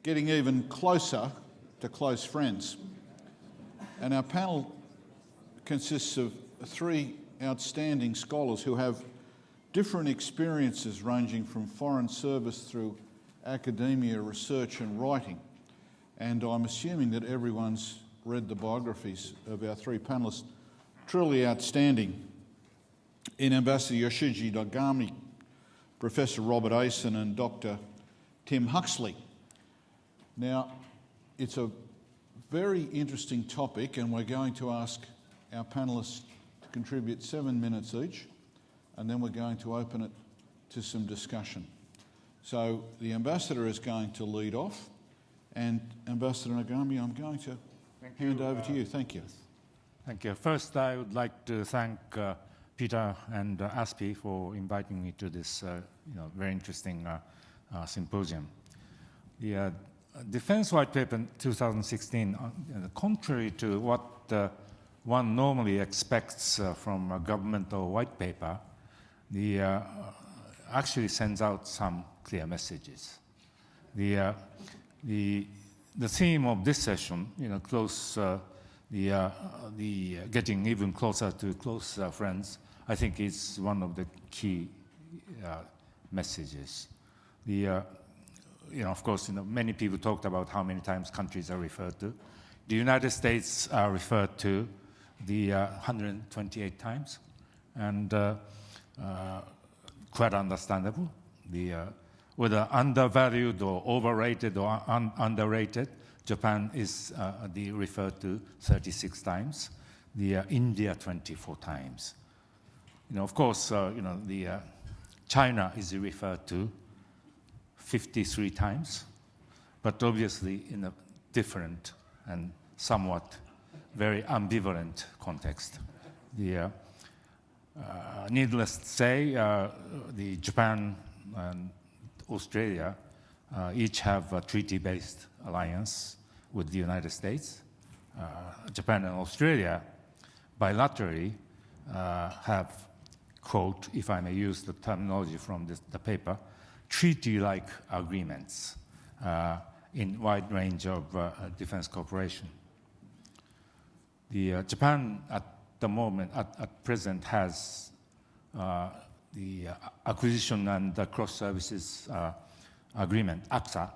getting even closer to close friends. And our panel consists of three outstanding scholars who have different experiences ranging from foreign service through academia, research and writing. And I'm assuming that everyone's read the biographies of our three panellists. Truly outstanding. In Ambassador Yoshiji Nogami, Professor Robert Ayson and Dr. Tim Huxley. Now, it's a very interesting topic, and we're going to ask our panellists to contribute 7 minutes each, and then we're going to open it to some discussion. So the Ambassador is going to lead off, and Ambassador Nagami, I'm going to hand over to you. Thank you. Thank you. First, I would like to thank Peter and ASPI for inviting me to this very interesting symposium. The Defense White Paper 2016, contrary to what one normally expects from a governmental white paper, actually sends out some clear messages. The theme of this session, getting even closer to close friends, I think is one of the key messages. Of course, many people talked about how many times countries are referred to. The United States are referred to 128 times, and quite understandable. Whether undervalued or overrated or underrated, Japan is referred to 36 times. India 24 times. Of course, China is referred to 53 times, but obviously in a different and somewhat very ambivalent context. Needless to say, the Japan and Australia each have a treaty-based alliance with the United States. Japan and Australia bilaterally have, quote, if I may use the terminology from the paper, treaty-like agreements in wide range of defense cooperation. Japan at the moment, at present, has the acquisition and the cross-services agreement, APSA,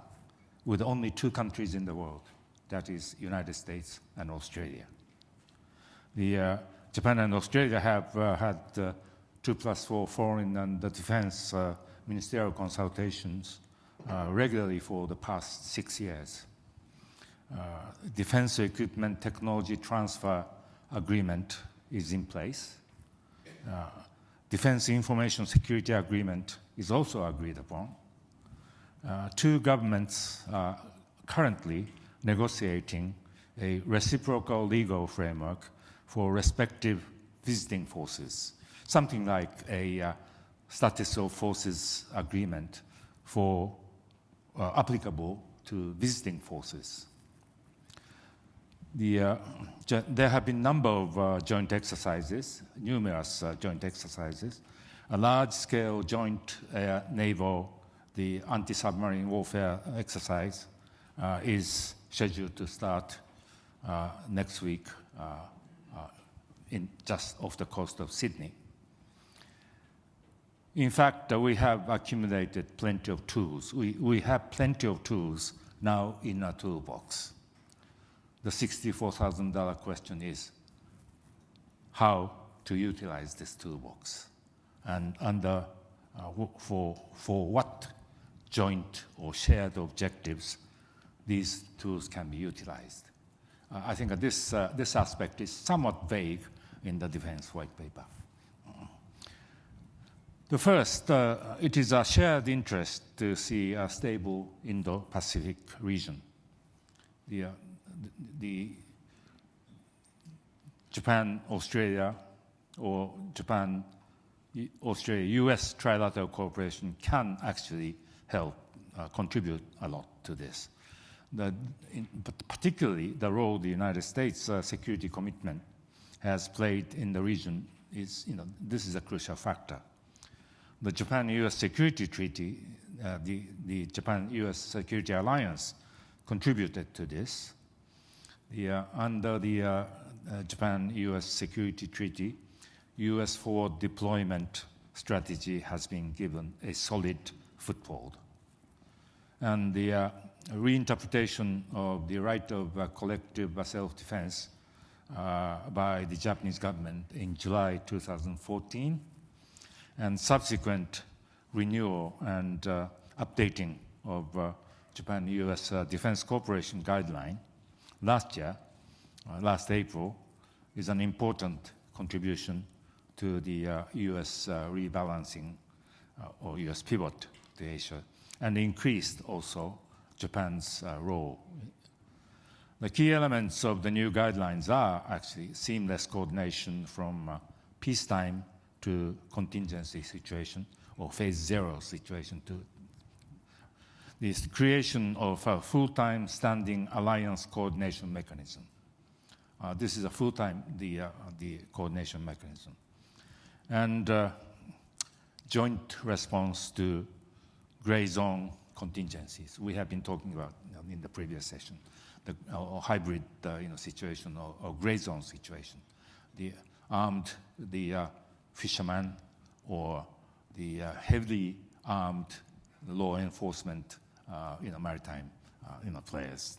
with only two countries in the world, that is United States and Australia. Japan and Australia have had 2+4 foreign and defense ministerial consultations regularly for the past 6 years. Defense equipment technology transfer agreement is in place. Defense information security agreement is also agreed upon. Two governments are currently negotiating a reciprocal legal framework for respective visiting forces, something like a status of forces agreement for applicable to visiting forces. There have been a number of joint exercises, numerous joint exercises. A large-scale joint naval, the anti-submarine warfare exercise, is scheduled to start next week just off the coast of Sydney. In fact, we have accumulated plenty of tools. We have plenty of tools now in our toolbox. The $64,000 question is how to utilize this toolbox, and for what joint or shared objectives these tools can be utilized. I think this aspect is somewhat vague in the Defense White Paper. The first, it is a shared interest to see a stable Indo-Pacific region. The Japan-Australia or Japan-Australia-US trilateral cooperation can actually help contribute a lot to this. But particularly the role the United States security commitment has played in the region is, this is a crucial factor. The Japan-US Security Treaty, the Japan-US Security Alliance, contributed to this. Under the Japan-U.S. Security Treaty, U.S. forward deployment strategy has been given a solid foothold. And the reinterpretation of the right of collective self-defense by the Japanese government in July 2014, and subsequent renewal and updating of Japan-U.S. Defense Cooperation Guideline last year, last April, is an important contribution to the U.S. rebalancing or U.S. pivot to Asia, and increased also Japan's role. The key elements of the new guidelines are actually seamless coordination from peacetime to contingency situation or phase zero situation to the creation of a full-time standing alliance coordination mechanism. This is a full-time the coordination mechanism. And joint response to gray zone contingencies. We have been talking about in the previous session, the hybrid situation or gray zone situation. The armed, fisherman or the heavily armed law enforcement maritime players.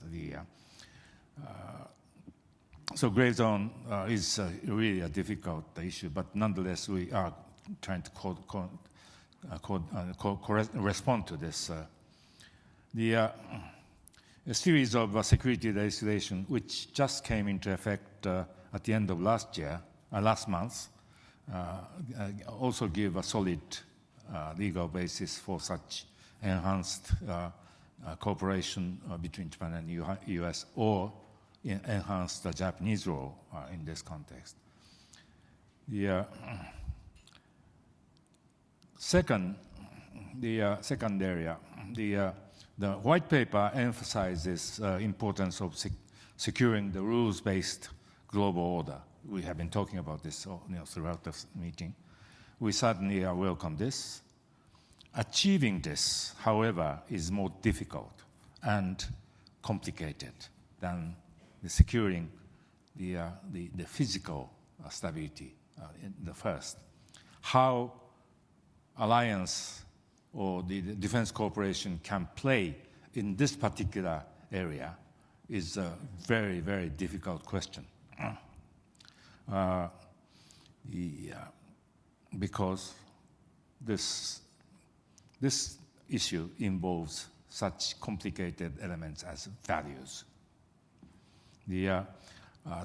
So gray zone is really a difficult issue, but nonetheless we are trying to respond to this. A series of security legislation which just came into effect at the end of last month, also give a solid legal basis for such enhanced cooperation between Japan and U.S. or enhance the Japanese role in this context. The second area, the white paper emphasizes importance of securing the rules-based global order. We have been talking about this throughout the meeting. We certainly welcome this. Achieving this, however, is more difficult and complicated than securing the physical stability in the first. How alliance or the defense cooperation can play in this particular area is a very, very difficult question. Because this issue involves such complicated elements as values.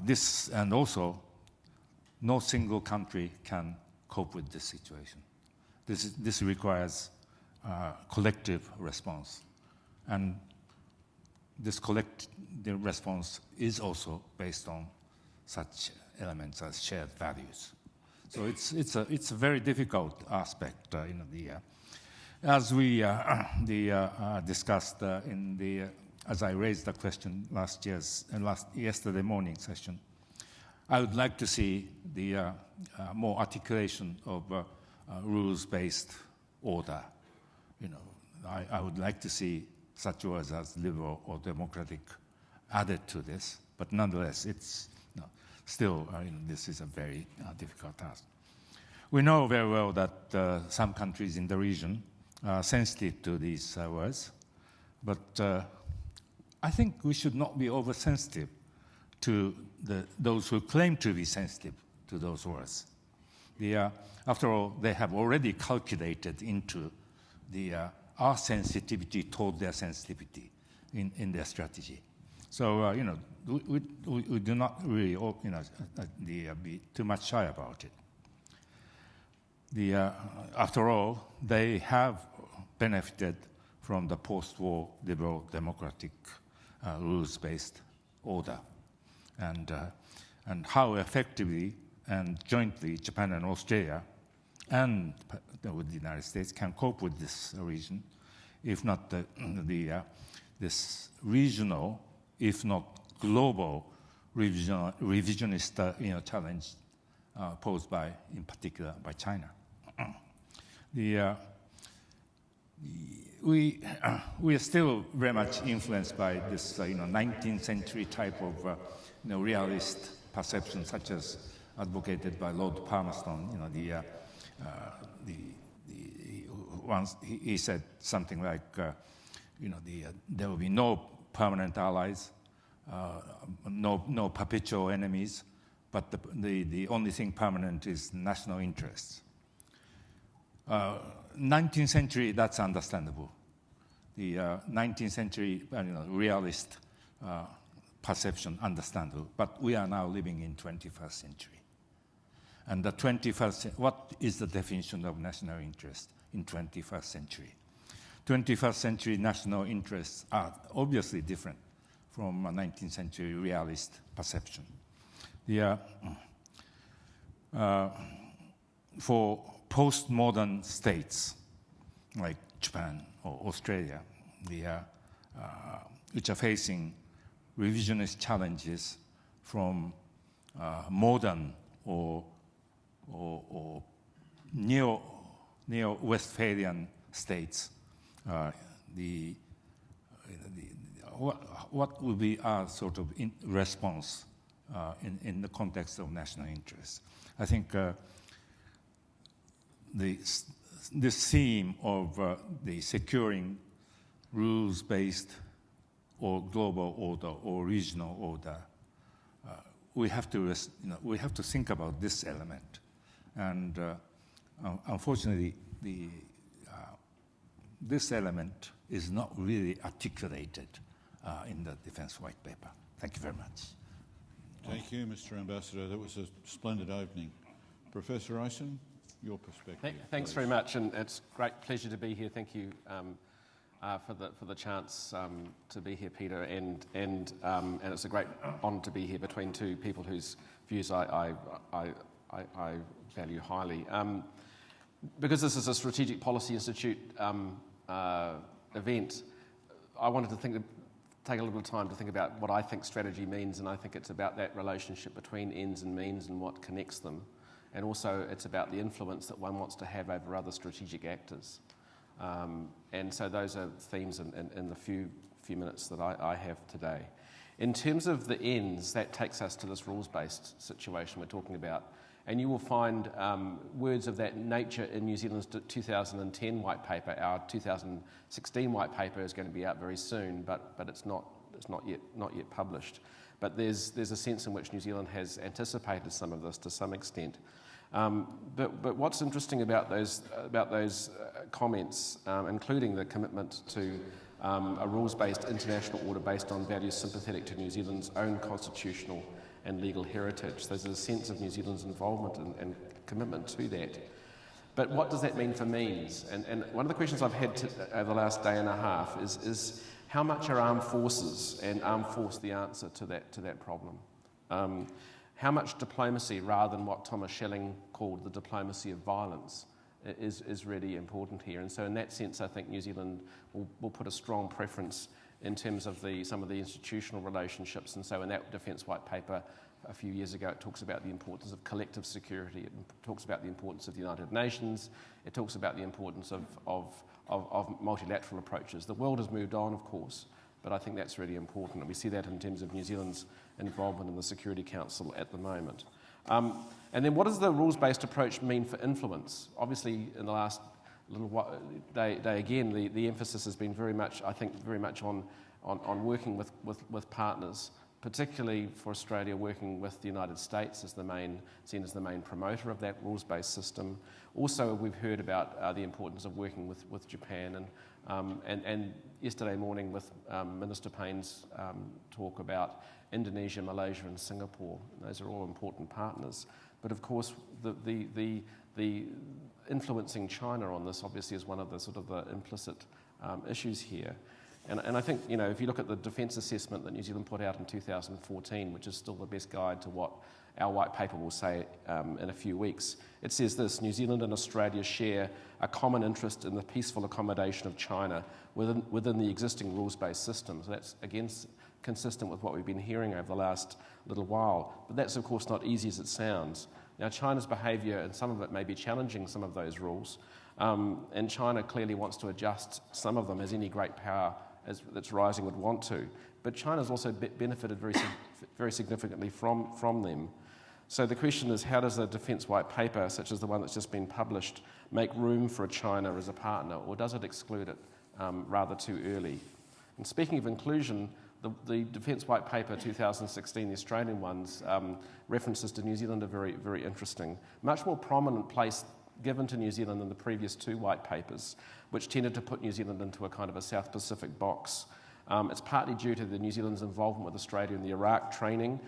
This and also no single country can cope with this situation. This requires collective response, and this collective response is also based on such elements as shared values. So it's a very difficult aspect as we discussed as I raised the question yesterday morning session. I would like to see the more articulation of rules-based order. I would like to see such words as liberal or democratic added to this, but nonetheless, it's still this is a very difficult task. We know very well that some countries in the region are sensitive to these words, but I think we should not be oversensitive to those who claim to be sensitive to those words. After all, they have already calculated into our sensitivity toward their sensitivity in their strategy. So we do not really be too much shy about it. After all, they have benefited from the post-war liberal democratic rules-based order, and how effectively and jointly Japan and Australia and with the United States can cope with this region, if not this regional, if not global revisionist challenge posed in particular by China. we are still very much influenced by this 19th century type of realist perception, such as advocated by Lord Palmerston. Once he said something like, there will be no permanent allies, no perpetual enemies, but the only thing permanent is national interests. 19th century, that's understandable. The 19th century realist perception, understandable. But we are now living in 21st century. And the 21st, what is the definition of national interest in 21st century? 21st century national interests are obviously different from a 19th century realist perception. For postmodern states like Japan or Australia, which are facing revisionist challenges from modern or neo-Westphalian states, what would be our sort of response in the context of national interest? I think this theme of the securing rules-based or global order or regional order, we have to think about this element, and unfortunately, this element is not really articulated in the Defense White Paper. Thank you very much. Thank you, Mr. Ambassador. That was a splendid opening. Professor Ayson, your perspective. Thanks please. very much, and it's a great pleasure to be here. Thank you for the chance to be here, Peter, and it's a great honour to be here between two people whose views I value highly. Because this is a Strategic Policy Institute event, I wanted to take a little bit of time to think about what I think strategy means, and I think it's about that relationship between ends and means and what connects them, and also it's about the influence that one wants to have over other strategic actors. And so those are themes in the few minutes that I have today. In terms of the ends, that takes us to this rules-based situation we're talking about. And you will find words of that nature in New Zealand's 2010 white paper. Our 2016 white paper is going to be out very soon, but it's not yet published. But there's a sense in which New Zealand has anticipated some of this to some extent. But what's interesting about those comments, including the commitment to a rules-based international order based on values sympathetic to New Zealand's own constitutional and legal heritage. There's a sense of New Zealand's involvement and commitment to that. But what does that mean for means? And one of the questions I've had over the last day and a half is how much are armed forces and armed force the answer to that problem? How much diplomacy, rather than what Thomas Schelling called the diplomacy of violence, is really important here. And so in that sense, I think New Zealand will put a strong preference in terms of some of the institutional relationships. And so in that Defence White Paper a few years ago, it talks about the importance of collective security. It talks about the importance of the United Nations. It talks about the importance of multilateral approaches. The world has moved on, of course, but I think that's really important. And we see that in terms of New Zealand's involvement in the Security Council at the moment. And then what does the rules-based approach mean for influence? Obviously, in the last little day again, the emphasis has been very much on working with partners, particularly for Australia, working with the United States seen as the main promoter of that rules-based system. Also, we've heard about the importance of working with Japan, and yesterday morning with Minister Payne's talk about Indonesia, Malaysia, and Singapore. Those are all important partners. But of course, the influencing China on this obviously is one of the sort of the implicit issues here. And I think, if you look at the defence assessment that New Zealand put out in 2014, which is still the best guide to what our white paper will say in a few weeks, it says this: New Zealand and Australia share a common interest in the peaceful accommodation of China within the existing rules-based system. So that's, again, consistent with what we've been hearing over the last little while. But that's, of course, not easy as it sounds. Now, China's behaviour, and some of it may be challenging some of those rules, And China clearly wants to adjust some of them, as any great power that's rising would want to. But China's also benefited very significantly from them. So the question is, how does a defence white paper, such as the one that's just been published, make room for China as a partner, or does it exclude it rather too early? And speaking of inclusion, the Defence White Paper 2016, the Australian ones, references to New Zealand are very, very interesting. Much more prominent place given to New Zealand than the previous two white papers, which tended to put New Zealand into a kind of a South Pacific box. It's partly due to the New Zealand's involvement with Australia in the Iraq training.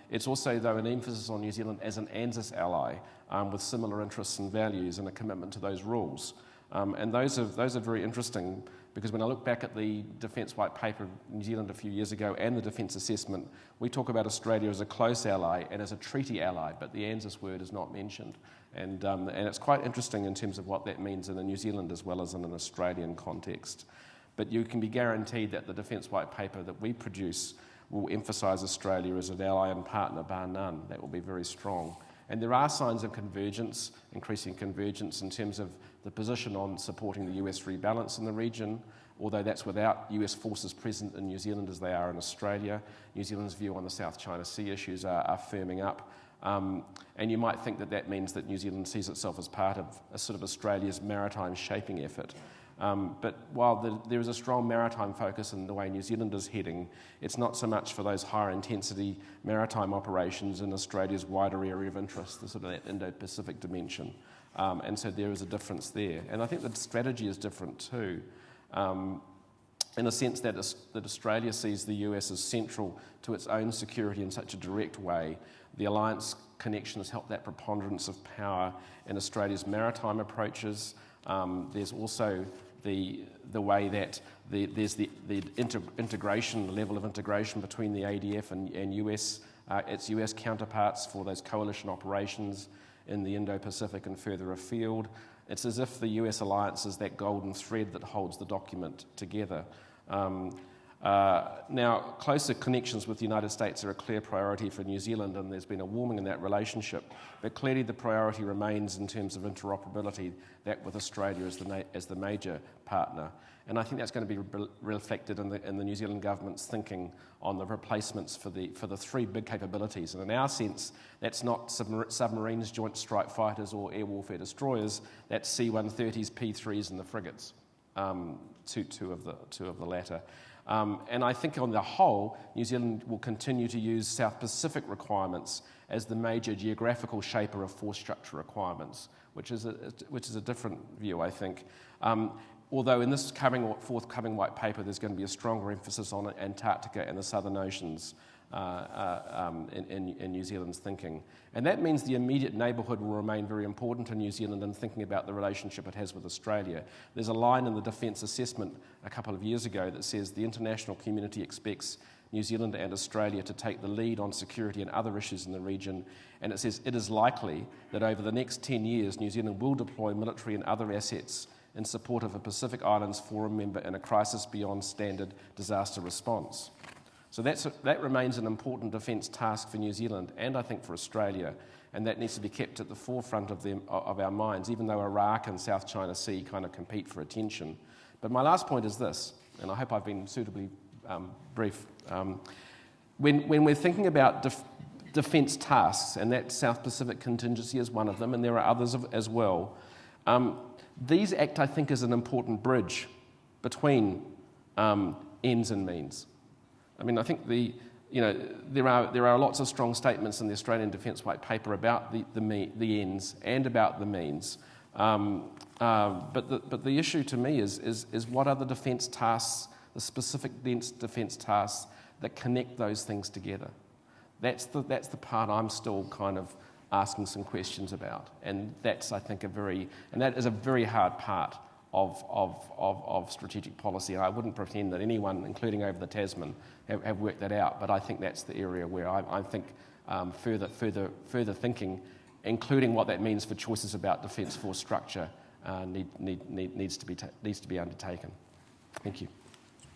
It's also, though, an emphasis on New Zealand as an ANZUS ally with similar interests and values and a commitment to those rules. And those are very interesting, because when I look back at the Defence White Paper of New Zealand a few years ago and the Defence Assessment, we talk about Australia as a close ally and as a treaty ally, but the ANZUS word is not mentioned. And it's quite interesting in terms of what that means in a New Zealand as well as in an Australian context. But you can be guaranteed that the Defence White Paper that we produce will emphasise Australia as an ally and partner, bar none. That will be very strong. And there are signs of convergence, increasing convergence in terms of the position on supporting the US rebalance in the region, although that's without US forces present in New Zealand as they are in Australia. New Zealand's view on the South China Sea issues are firming up. And you might think that that means that New Zealand sees itself as part of a sort of Australia's maritime shaping effort. But while there is a strong maritime focus in the way New Zealand is heading, it's not so much for those higher intensity maritime operations in Australia's wider area of interest, the sort of that Indo-Pacific dimension. And so there is a difference there. And I think the strategy is different too, in a sense that Australia sees the US as central to its own security in such a direct way. The alliance connection has helped that preponderance of power in Australia's maritime approaches. There's also the way that there's the integration, the level of integration between the ADF and its US counterparts for those coalition operations in the Indo-Pacific and further afield. It's as if the US alliance is that golden thread that holds the document together. Now, closer connections with the United States are a clear priority for New Zealand, and there's been a warming in that relationship. But clearly the priority remains in terms of interoperability, that with Australia as the major partner. And I think that's going to be reflected in the New Zealand government's thinking on the replacements for the three big capabilities. And in our sense, that's not submarines, joint strike fighters, or air warfare destroyers. That's C-130s, P-3s, and the frigates. Two of the latter. And I think on the whole, New Zealand will continue to use South Pacific requirements as the major geographical shaper of force structure requirements, which is a different view, I think. Although in this forthcoming white paper, there's going to be a stronger emphasis on Antarctica and the Southern Oceans in New Zealand's thinking. And that means the immediate neighbourhood will remain very important to New Zealand in thinking about the relationship it has with Australia. There's a line in the Defence Assessment a couple of years ago that says the international community expects New Zealand and Australia to take the lead on security and other issues in the region, and it says it is likely that over the next 10 years New Zealand will deploy military and other assets in support of a Pacific Islands Forum member in a crisis beyond standard disaster response. So that remains an important defence task for New Zealand and I think for Australia, and that needs to be kept at the forefront of our minds, even though Iraq and South China Sea kind of compete for attention. But my last point is this, and I hope I've been suitably brief. When we're thinking about defence tasks, and that South Pacific contingency is one of them, and there are others as well, these act, I think, as an important bridge between ends and means. I mean, I think there are lots of strong statements in the Australian Defence White Paper about the ends and about the means. But the issue to me is what are the defence tasks, the specific defence tasks that connect those things together? That's the part I'm still kind of asking some questions about, and that's, I think, that is a very hard part of strategic policy. And I wouldn't pretend that anyone, including over the Tasman, have worked that out. But I think that's the area where I think further thinking, including what that means for choices about defence force structure, needs to be undertaken. Thank you.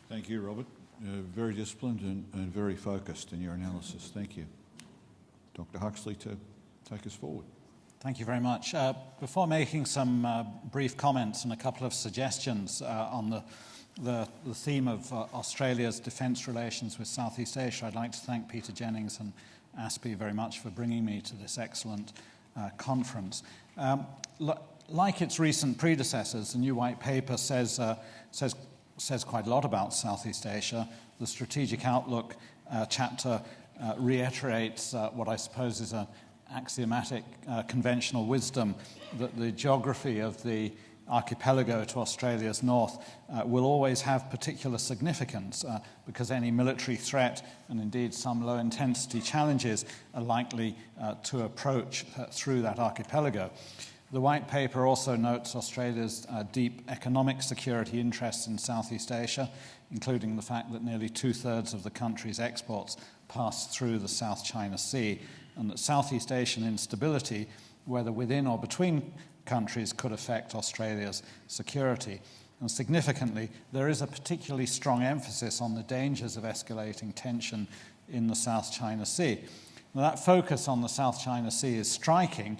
Thank you, Robert. Very disciplined and very focused in your analysis. Thank you. Dr. Huxley, to take us forward. Thank you very much. Before making some brief comments and a couple of suggestions on the theme of Australia's defence relations with Southeast Asia, I'd like to thank Peter Jennings and ASPI very much for bringing me to this excellent conference. Like its recent predecessors, the new white paper says quite a lot about Southeast Asia. The Strategic Outlook chapter reiterates what I suppose is an axiomatic conventional wisdom that the geography of the archipelago to Australia's north will always have particular significance because any military threat and indeed some low-intensity challenges are likely to approach through that archipelago. The White Paper also notes Australia's deep economic security interests in Southeast Asia, including the fact that nearly two-thirds of the country's exports pass through the South China Sea, and that Southeast Asian instability, whether within or between countries, could affect Australia's security. And significantly, there is a particularly strong emphasis on the dangers of escalating tension in the South China Sea. Now, that focus on the South China Sea is striking,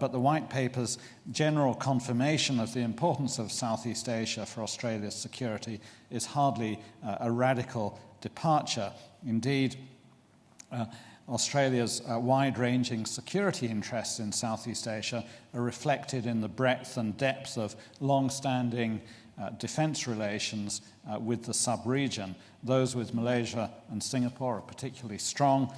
but the White Paper's general confirmation of the importance of Southeast Asia for Australia's security is hardly a radical departure. Indeed, Australia's wide-ranging security interests in Southeast Asia are reflected in the breadth and depth of long-standing defence relations with the sub-region. Those with Malaysia and Singapore are particularly strong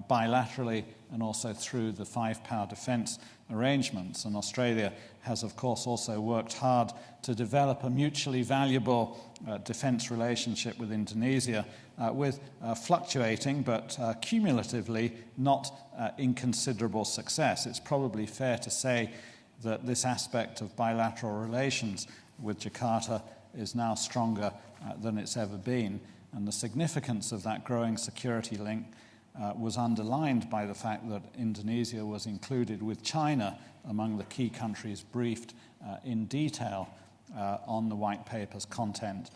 bilaterally and also through the five-power defence arrangements. And Australia has, of course, also worked hard to develop a mutually valuable defence relationship with Indonesia with fluctuating but cumulatively not inconsiderable success. It's probably fair to say that this aspect of bilateral relations with Jakarta is now stronger than it's ever been, and the significance of that growing security link was underlined by the fact that Indonesia was included with China among the key countries briefed in detail on the White Paper's content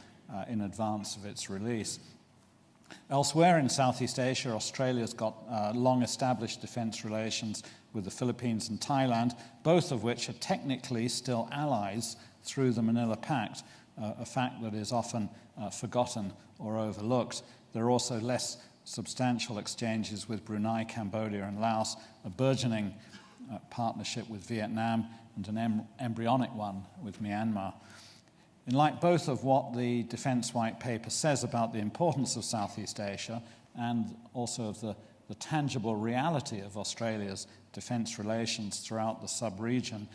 in advance of its release. Elsewhere in Southeast Asia, Australia's got long-established defence relations with the Philippines and Thailand, both of which are technically still allies through the Manila Pact, a fact that is often forgotten or overlooked. There are also less substantial exchanges with Brunei, Cambodia and Laos, a burgeoning partnership with Vietnam and an embryonic one with Myanmar. In light both of what the Defence White Paper says about the importance of Southeast Asia and also of the tangible reality of Australia's defence relations throughout the sub-region,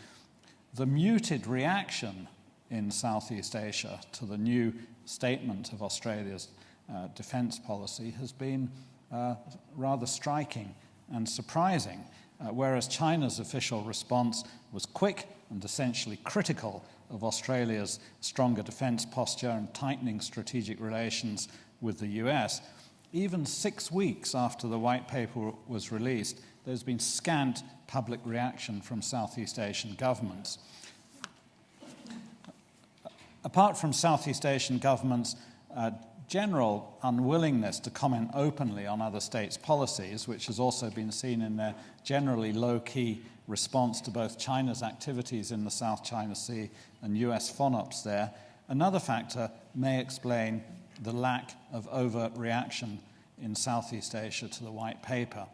the muted reaction in Southeast Asia to the new statement of Australia's defence policy has been rather striking and surprising, whereas China's official response was quick and essentially critical of Australia's stronger defence posture and tightening strategic relations with the US. Even 6 weeks after the White Paper was released, there's been scant public reaction from Southeast Asian governments. Apart from Southeast Asian governments' general unwillingness to comment openly on other states' policies, which has also been seen in their generally low-key response to both China's activities in the South China Sea and US FONOPs there, another factor may explain the lack of overt reaction in Southeast Asia to the White Paper.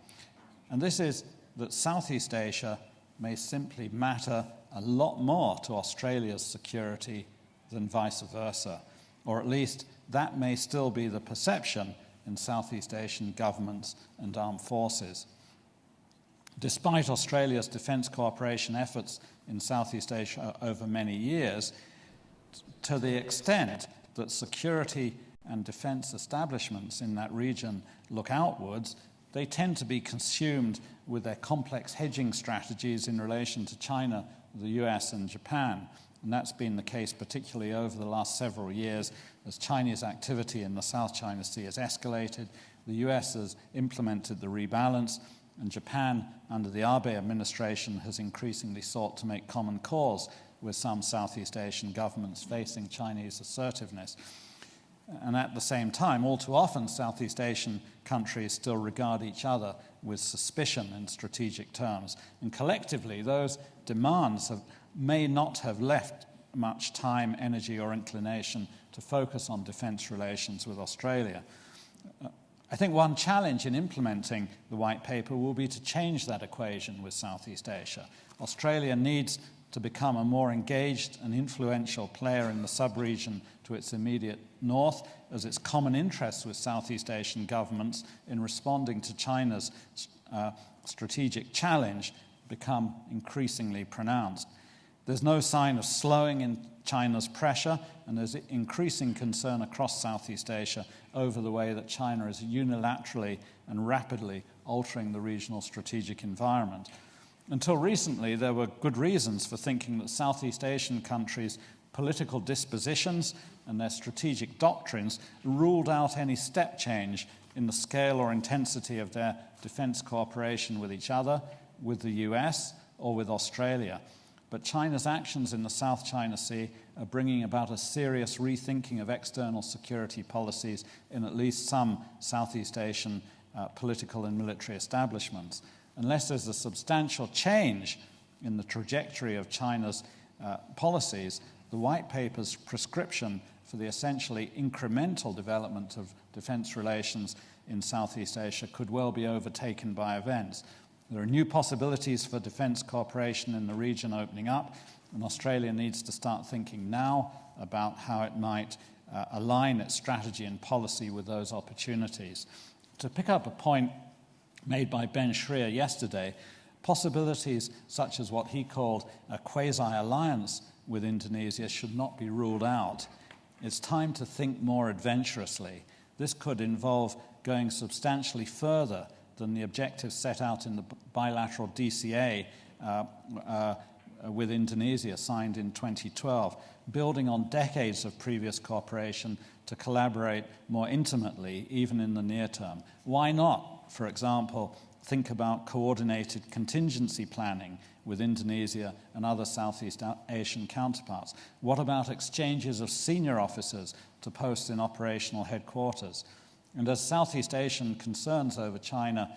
And this is that Southeast Asia may simply matter a lot more to Australia's security than vice versa, or at least that may still be the perception in Southeast Asian governments and armed forces. Despite Australia's defence cooperation efforts in Southeast Asia over many years, to the extent that security and defence establishments in that region look outwards, they tend to be consumed with their complex hedging strategies in relation to China, the US and Japan. And that's been the case particularly over the last several years as Chinese activity in the South China Sea has escalated, the US has implemented the rebalance, and Japan, under the Abe administration, has increasingly sought to make common cause with some Southeast Asian governments facing Chinese assertiveness. And at the same time, all too often, Southeast Asian countries still regard each other with suspicion in strategic terms. And collectively, those demands may not have left much time, energy, or inclination to focus on defence relations with Australia. I think one challenge in implementing the White Paper will be to change that equation with Southeast Asia. Australia needs to become a more engaged and influential player in the sub-region to its immediate north, as its common interests with Southeast Asian governments in responding to China's strategic challenge become increasingly pronounced. There's no sign of slowing in China's pressure, and there's increasing concern across Southeast Asia over the way that China is unilaterally and rapidly altering the regional strategic environment. Until recently, there were good reasons for thinking that Southeast Asian countries' political dispositions and their strategic doctrines ruled out any step change in the scale or intensity of their defence cooperation with each other, with the US, or with Australia. But China's actions in the South China Sea are bringing about a serious rethinking of external security policies in at least some Southeast Asian political and military establishments. Unless there's a substantial change in the trajectory of China's policies, the White Paper's prescription for the essentially incremental development of defence relations in Southeast Asia could well be overtaken by events. There are new possibilities for defence cooperation in the region opening up, and Australia needs to start thinking now about how it might align its strategy and policy with those opportunities. To pick up a point made by Ben Schreier yesterday, possibilities such as what he called a quasi-alliance with Indonesia should not be ruled out. It's time to think more adventurously. This could involve going substantially further than the objectives set out in the bilateral DCA with Indonesia signed in 2012, building on decades of previous cooperation to collaborate more intimately, even in the near term. Why not, for example, think about coordinated contingency planning with Indonesia and other Southeast Asian counterparts? What about exchanges of senior officers to post in operational headquarters? And as Southeast Asian concerns over China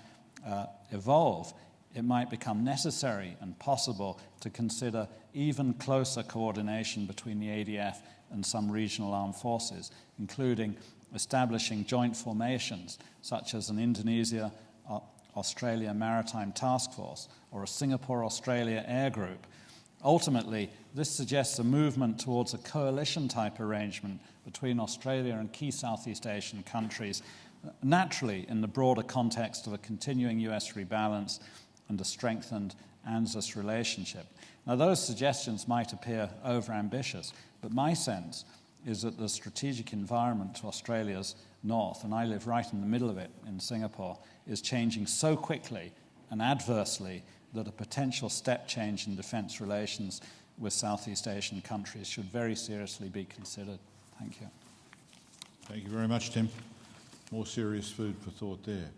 evolve, it might become necessary and possible to consider even closer coordination between the ADF and some regional armed forces, including establishing joint formations such as an Indonesia-Australia Maritime Task Force or a Singapore-Australia Air Group. Ultimately, this suggests a movement towards a coalition-type arrangement between Australia and key Southeast Asian countries, naturally in the broader context of a continuing US rebalance and a strengthened ANZUS relationship. Now, those suggestions might appear overambitious, but my sense is that the strategic environment to Australia's north, and I live right in the middle of it in Singapore, is changing so quickly and adversely that a potential step change in defence relations with Southeast Asian countries should very seriously be considered. Thank you. Thank you very much, Tim. More serious food for thought there.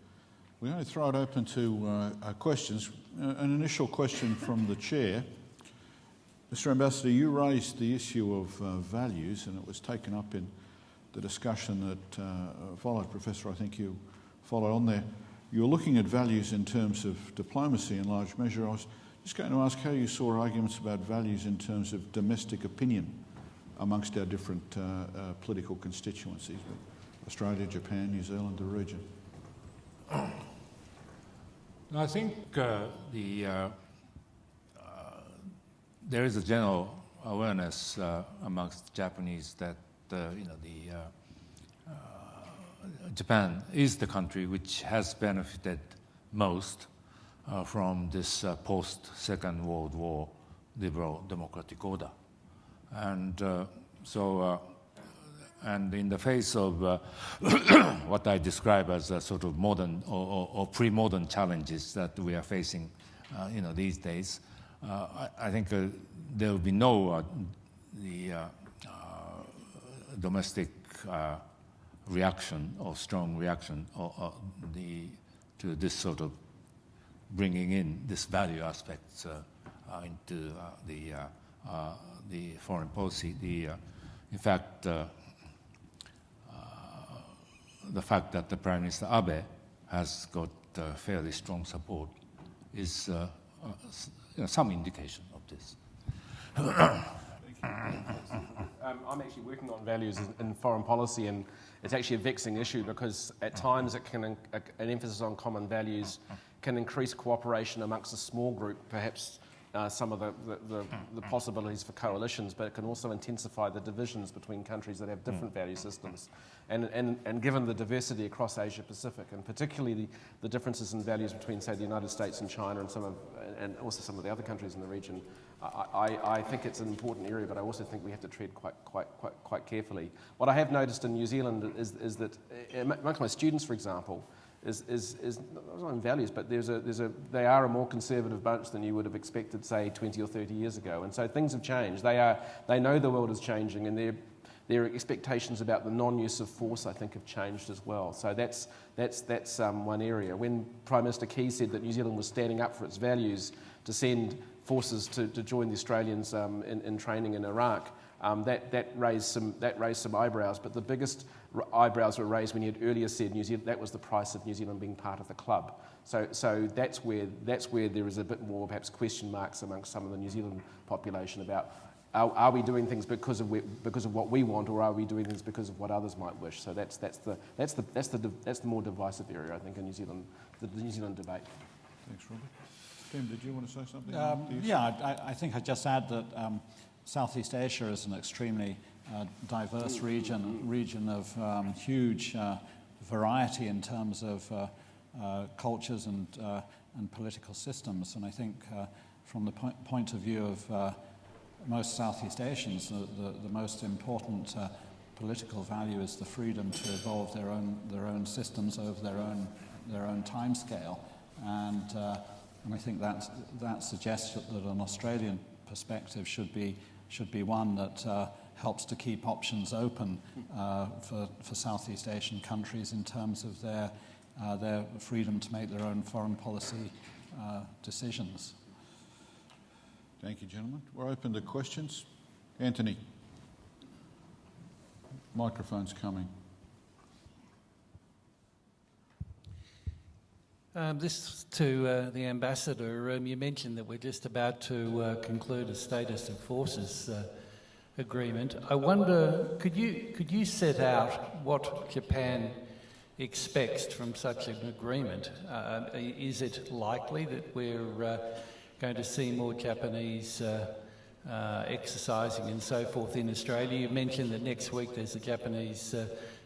We're going to throw it open to questions. An initial question from the chair. Mr. Ambassador, you raised the issue of values, and it was taken up in the discussion that followed. Professor, I think you followed on there. You're looking at values in terms of diplomacy in large measure. I was just going to ask how you saw arguments about values in terms of domestic opinion amongst our different political constituencies, Australia, Japan, New Zealand, the region. I think there is a general awareness amongst Japanese that Japan is the country which has benefited most from this post-Second World War liberal democratic order. And and in the face of what I describe as a sort of modern or pre-modern challenges that we are facing, these days, I think there will be no domestic reaction or strong reaction to this sort of bringing in this value aspects into the foreign policy. In fact, the fact that the Prime Minister Abe has got fairly strong support is some indication of this. I'm actually working on values in foreign policy, and it's actually a vexing issue because at times an emphasis on common values can increase cooperation amongst a small group, perhaps some of the possibilities for coalitions, but it can also intensify the divisions between countries that have different value systems. And given the diversity across Asia Pacific, and particularly the differences in values between, say, the United States and China and also some of the other countries in the region, I think it's an important area, but I also think we have to tread quite carefully. What I have noticed in New Zealand is that amongst my students, for example, is not in values, but they are a more conservative bunch than you would have expected, say, 20 or 30 years ago. And so things have changed. They know the world is changing, and their expectations about the non-use of force, I think, have changed as well. So that's one area. When Prime Minister Key said that New Zealand was standing up for its values to send forces to join the Australians in training in Iraq, that raised some eyebrows. But the biggest eyebrows were raised when he had earlier said New Zealand, that was the price of New Zealand being part of the club. So that's where there is a bit more perhaps question marks amongst some of the New Zealand population about are we doing things because of what we want, or are we doing things because of what others might wish? So that's the more divisive area, I think, in New Zealand, the New Zealand debate. Thanks, Robert. Tim, did you want to say something? I think I'd just add that Southeast Asia is an extremely diverse region of huge variety in terms of cultures and political systems. And I think from the point of view of most Southeast Asians, the most important political value is the freedom to evolve their own systems over their own time scale. And I think that suggests that an Australian perspective should be one that helps to keep options open for Southeast Asian countries in terms of their freedom to make their own foreign policy decisions. Thank you, gentlemen. We're open to questions. Anthony. Microphone's coming. This to the Ambassador. You mentioned that we're just about to conclude a status of forces agreement. I wonder, could you set out what Japan expects from such an agreement? Is it likely that we're going to see more Japanese exercising and so forth in Australia? You mentioned that next week there's a Japanese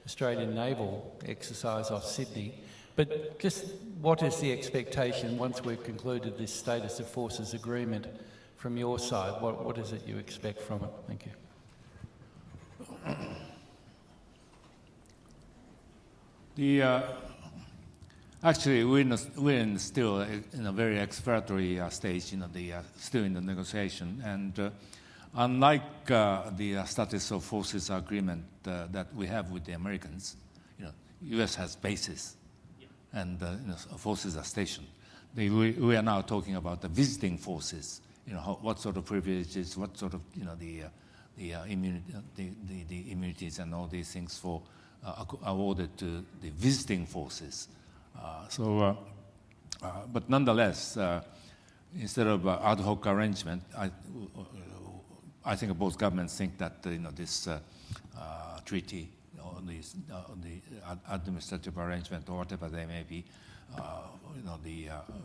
Australian naval exercise off Sydney. But just what is the expectation once we've concluded this status of forces agreement from your side? What is it you expect from it? Thank you. Actually, we're still in a very exploratory stage, still in the negotiation. And unlike the status of forces agreement that we have with the Americans, U.S. has bases, and forces are stationed. We are now talking about the visiting forces. What sort of privileges, what sort of the immunities and all these things for awarded to the visiting forces. But nonetheless, instead of ad hoc arrangement, I think both governments think that this treaty or the administrative arrangement or whatever they may be,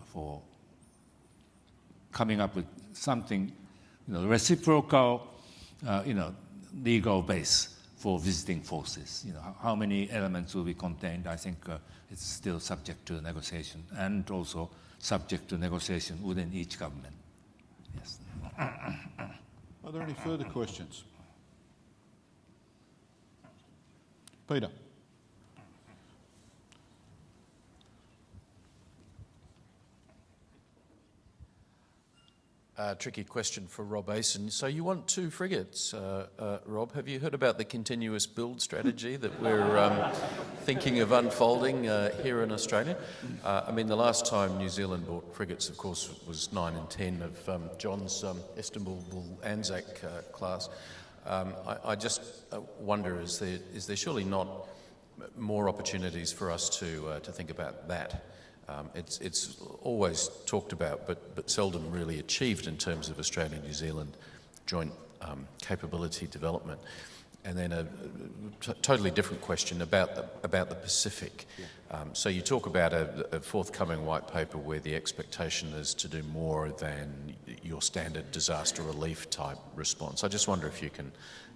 for coming up with something, reciprocal, legal base for visiting forces. How many elements will be contained? I think it's still subject to negotiation, and also subject to negotiation within each government. Yes. Are there any further questions? Peter. Tricky question for Rob Ayson. So you want 2 frigates, Rob. Have you heard about the continuous build strategy that we're thinking of unfolding here in Australia? The last time New Zealand bought frigates, of course, was 9 and 10 of John's Istanbul Anzac class. I just wonder, is there surely not more opportunities for us to think about that It's always talked about, but seldom really achieved in terms of Australia-New Zealand joint capability development. And then a totally different question about the Pacific. So you talk about a forthcoming white paper where the expectation is to do more than your standard disaster relief type response. I just wonder if you can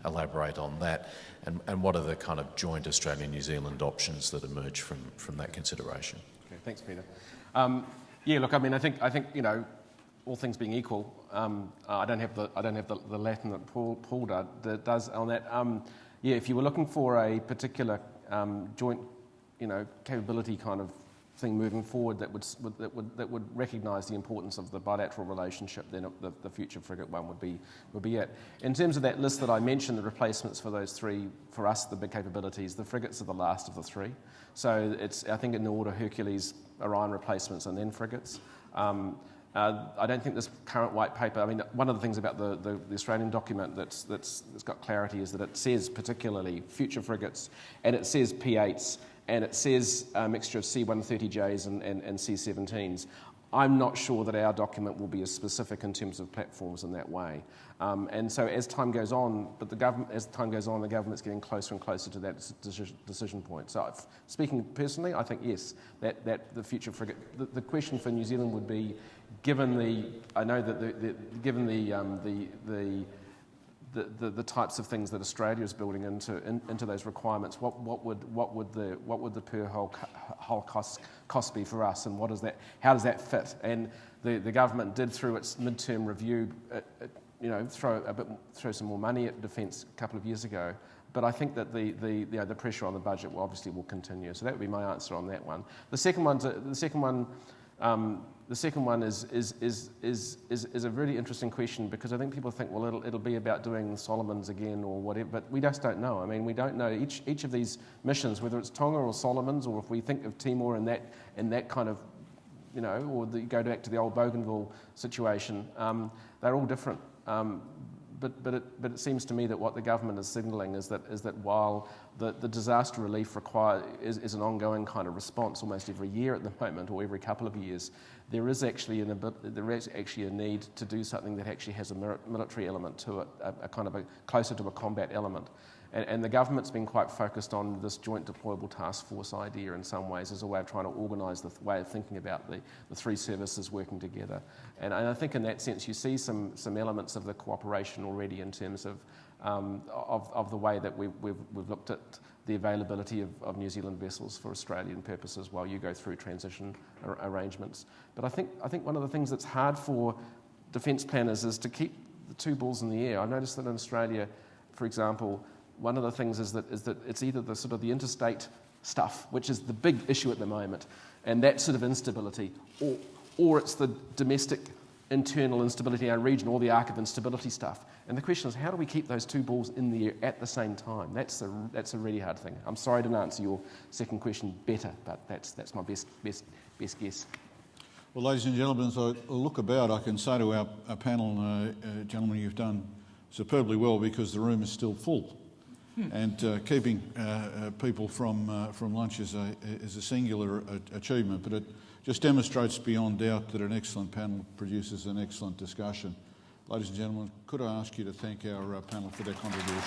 elaborate on that, and what are the kind of joint Australia-New Zealand options that emerge from that consideration? Okay, thanks, Peter. Yeah, look, I mean, I think all things being equal, I don't have the Latin that Paul does on that. Yeah, if you were looking for a particular joint, capability kind of thing moving forward that would recognise the importance of the bilateral relationship, then the future frigate one would be it. In terms of that list that I mentioned, the replacements for those three, for us, the big capabilities, the frigates are the last of the three. So it's, I think, in the order Hercules, Orion replacements, and then frigates. I don't think this current white paper, I mean, one of the things about the Australian document that's got clarity is that it says particularly future frigates, and it says P8s, and it says a mixture of C-130Js and C-17s. I'm not sure that our document will be as specific in terms of platforms in that way. And so as time goes on, the government's getting closer and closer to that decision point. So speaking personally, I think yes, that the future frigate, the question for New Zealand would be, given the types of things that Australia is building into those requirements, what would the per hull cost be for us, and how does that fit? And the government did, through its midterm review, throw some more money at defence a couple of years ago. But I think that the pressure on the budget will continue. So that would be my answer on that one. The second one is a really interesting question, because I think people think, well, it'll be about doing Solomons again or whatever, but we just don't know. I mean, we don't know each of these missions, whether it's Tonga or Solomons, or if we think of Timor in that kind of, or go back to the old Bougainville situation. They're all different. But it seems to me that what the government is signalling is that while the disaster relief is an ongoing kind of response almost every year at the moment, or every couple of years, there is actually a need to do something that actually has a military element to it, a closer to a combat element. And the government's been quite focused on this joint deployable task force idea in some ways as a way of trying to organise the way of thinking about the three services working together. And I think in that sense you see some elements of the cooperation already in terms of the way that we've looked at the availability of New Zealand vessels for Australian purposes while you go through transition arrangements. But I think one of the things that's hard for defence planners is to keep the two balls in the air. I noticed that in Australia, for example, one of the things is that it's either the sort of the interstate stuff, which is the big issue at the moment, and that sort of instability, or it's the domestic internal instability in our region, or the arc of instability stuff. And the question is, how do we keep those two balls in the air at the same time? That's a really hard thing. I'm sorry I didn't answer your second question better, but that's my best guess. Well, ladies and gentlemen, as I look about, I can say to our panel, gentlemen, you've done superbly well, because the room is still full. And keeping people from lunch is a singular achievement, but it just demonstrates beyond doubt that an excellent panel produces an excellent discussion. Ladies and gentlemen, could I ask you to thank our panel for their contributions?